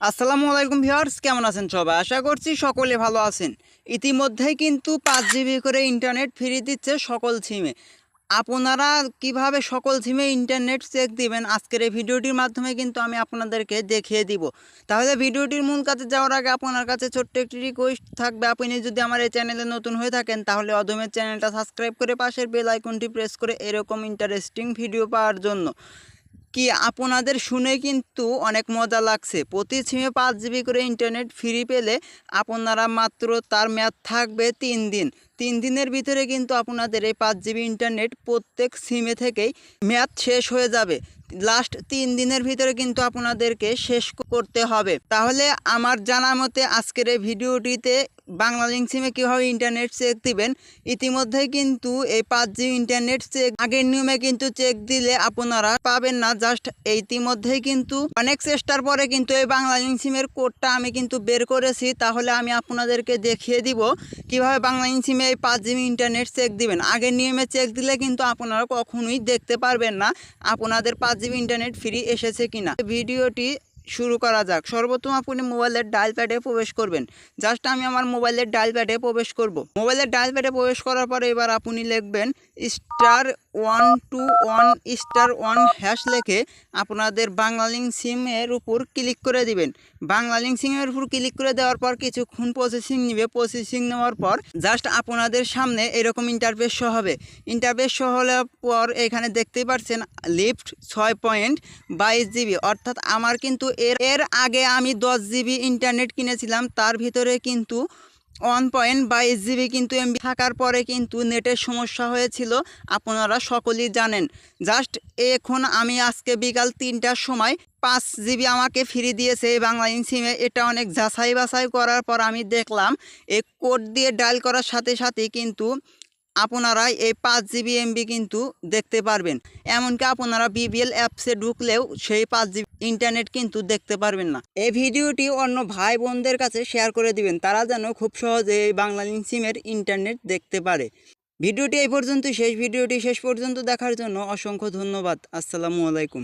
আসসালামু আলাইকুম ভিউয়ার্স, কেমন আছেন সবাই? আশা করছি সকলে ভালো আছেন। ইতিমধ্যেই কিন্তু 5 জিবি করে ইন্টারনেট ফ্রি দিচ্ছে সকল সিমে। আপনারা কিভাবে সকল সিমে ইন্টারনেট চেক দিবেন আজকের এই ভিডিওটির মাধ্যমে কিন্তু আমি আপনাদেরকে দেখিয়ে দিব। তাহলে ভিডিওটির মূল কাজে যাওয়ার আগে আপনার কাছে ছোট্ট একটি রিকোয়েস্ট থাকবে, আপনি যদি আমার এই চ্যানেলে নতুন হয়ে থাকেন তাহলে অদমের চ্যানেলটা সাবস্ক্রাইব করে পাশের বেল আইকনটি প্রেস করে এরকম ইন্টারেস্টিং ভিডিও পাওয়ার জন্য। কি আপনাদের শুনে কিন্তু অনেক মজা লাগছে। প্রতি সিমে 5 জিবি করে ইন্টারনেট ফ্রি পেলে আপনারা মাত্র তার মেয়াদ থাকবে 3 দিন। 3 দিনের ভিতরে কিন্তু আপনাদের এই 5 জিবি ইন্টারনেট প্রত্যেক সিমে থেকেই মেয়াদ শেষ হয়ে যাবে। লাস্ট 3 দিনের ভিতরে কিন্তু আপনাদেরকে শেষ করতে হবে। তাহলে আমার জানা মতে আজকের এই ভিডিওটিতে বাংলালিংক সিমে কীভাবে ইন্টারনেট চেক দিবেন, ইতিমধ্যেই কিন্তু এই 5 জিবি ইন্টারনেট চেক আগের নিয়মে কিন্তু চেক দিলে আপনারা পাবেন না। জাস্ট ইতিমধ্যেই কিন্তু অনেক চেষ্টার পরে কিন্তু এই বাংলালিংক সিমের কোডটা আমি কিন্তু বের করেছি। তাহলে আমি আপনাদেরকে দেখিয়ে দিব কিভাবে বাংলালিংক সিমে এই 5 জিবি ইন্টারনেট চেক দিবেন। আগের নিয়মে চেক দিলে কিন্তু আপনারা কখনোই দেখতে পারবেন না আপনাদের 5 জিবি ইন্টারনেট ফ্রি এসেছে কিনা। ভিডিওটি শুরু করা যাক। সর্বপ্রথম আপনি মোবাইলের ডায়াল প্যাডে প্রবেশ করবেন। জাস্ট আমি আমার মোবাইলের ডায়াল প্যাডে প্রবেশ করব। মোবাইলের ডায়াল প্যাডে প্রবেশ করার পরে এবার আপনি লিখবেন *121*1# লিখে আপনাদের বাংলালিংক সিমের উপর ক্লিক করে দিবেন। বাংলালিংক সিমের উপর ক্লিক করে দেওয়ার পর কিছুক্ষণ প্রসেসিং নেবে। প্রসেসিং নেওয়ার পর জাস্ট আপনাদের সামনে এরকম ইন্টারফেস শো হবে। ইন্টারফেস শো হওয়ার পর এখানে দেখতেই পাচ্ছেন লিফট 6.22 জিবি, অর্থাৎ আমার কিন্তু এর আগে আমি 10 জিবি ইন্টারনেট কিনেছিলাম, তার ভিতরে কিন্তু 1.22 জিবি কিন্তু এমবি থাকার পরে কিন্তু নেটের সমস্যা হয়েছিল, আপনারা সকলেই জানেন। জাস্ট এখন আমি আজকে বিকাল 3টার সময় 5 জিবি আমাকে ফ্রি দিয়েছে এই বাংলালিংক সিমে। এটা অনেক যাচাই বাছাই করার পর আমি দেখলাম এই কোড দিয়ে ডায়াল করার সাথে সাথে কিন্তু আপনারা এই 5 জিবি এমবি কিন্তু দেখতে পারবেন। এমনকি আপনারা বিবিএল অ্যাপসে ঢুকলেও সেই 5 জিবি ইন্টারনেট কিন্তু দেখতে পারবেন না। এই ভিডিওটি অন্য ভাই বোনদের কাছে শেয়ার করে দিবেন, তারা যেন খুব সহজে এই বাংলালিংক সিমের ইন্টারনেট দেখতে পারে। ভিডিওটি এই পর্যন্ত শেষ। ভিডিওটি শেষ পর্যন্ত দেখার জন্য অসংখ্য ধন্যবাদ। আসসালামু আলাইকুম।